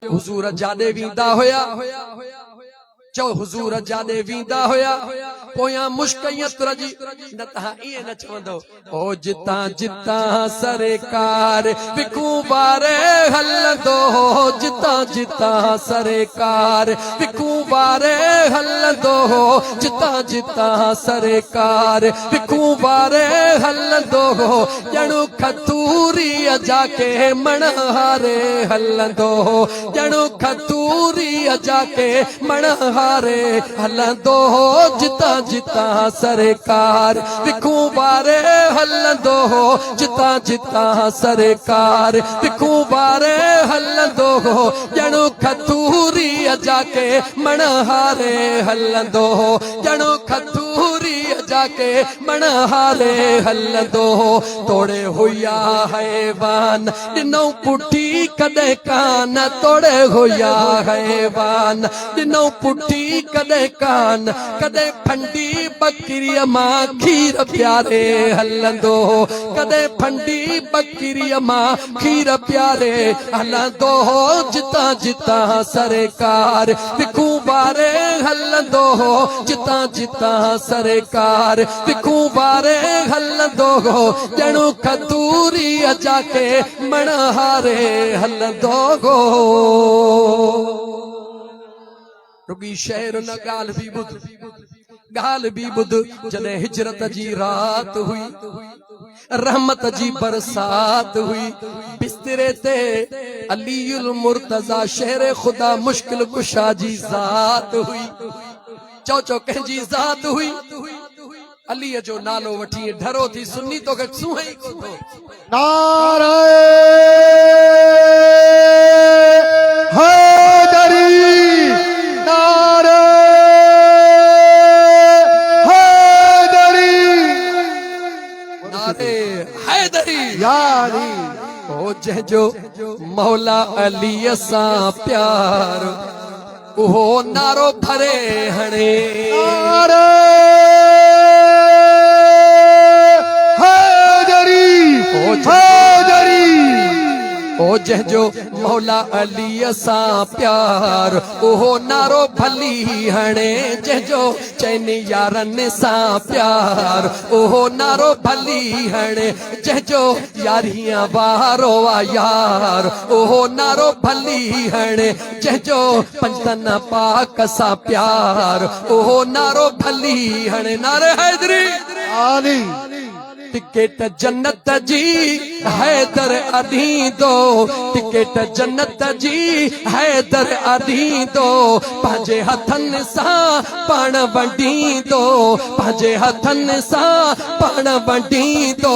हुजूर जादे वींदा होया चो हुजूर जादे वींदा होया पोया मुश्कियत रजी न तहा इए न चवंदो ओ जिता जिता सरकार विकू बारे हलंदो जिता जिता सरकार विकू बारे हलंदो जिता जिता सरकार विकू बारे हलंदो जणु खतूरी जाके मणहारे हलंदो जणु खतूरी जाके मणहारे हलंदो जिता जिता सरकार विकू बारे हलंदो जिता जिता सरकार विकू बारे हलंदो जणु खतूरी जाके मणहारे हलंदो जणु खतूरी जाके मणहारे हलंदो तोड़े हुया हैवान दिनों पुठी कदे कान तोड़े हुया हैवान दिनों पुठी कदे कान कदे फंडी बकरी मां खीर प्यारे हलंदो कदे फंडी बकरी मां खीर प्यारे हलंदो जिता जिता सरकार विकू बारे हलंदो जिता जिता सरकार विकू बारे हलंदो जणु खतूरी जाके मणहारे हलंदो गो रुगी शहर न गाल भी बुध जॾहिं हिजरत जी रात हुई रहमत जी बरसात हुई बिस्तरे ते अलीउल मुर्तजा शेर खुदा मुश्किल कुशा जी जात हुई चो चो कंहिंजी जात हुई अली जो नालो वठी डरो थी सुन्नी तो के सुहे को तो नारे हैदरी नारे हैदरी नारे हैदरी यारी ओ जंहिंजो मौला अली सां प्यार उहो नारो भरे हणे नारे हैदरी हैदरी ओ जंहिंजो मौला अली सां प्यार उहो नारो भली हणे जंहिंजो चइनि यारनि सां प्यार उहो नारो भली हणे जंहिंजो यारियां वारो आ यार उहो नारो भली हणे जंहिंजो पंजतन पाक सां प्यार उहो नारो भली हणे नारे हैदरी आली टिकेट जन्नत जी हैदर अधी दो टिकेट जन्नत जी हैदर अधी दो पंहिंजे हथनि सां पाण वंडी दो पंहिंजे हथनि सां पाण वंडी दो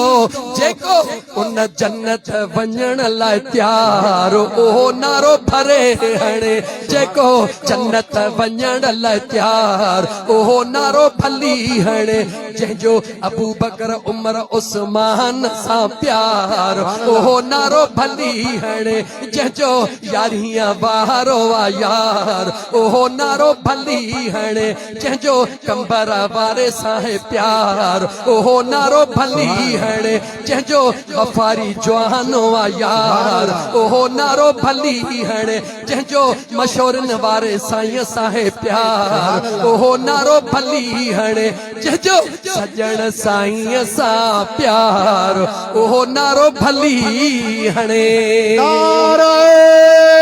जेको उन जन्नत वञण लाइ तयार उहो नारो भरे हणे जेको जन्नत वञण लाइ तयार उहो नारो भली हणे जंहिंजो अबू बकर उमर उस्मान सां प्यार उहो नारो भली हणे जंहिंजो यारियां वारो आ यार उहो नारो भली हणे जंहिंजो कंबर वारे सां प्यार उहो नारो भली हणे जंहिंजो वफारी जवानो आ यार उहो नारो भली हणे जंहिंजो मशहूरनि वारे साईं सां प्यार उहो नारो भली हणे जंहिंजो सजण साईं सां प्यार उहो नारो भली हणे नारे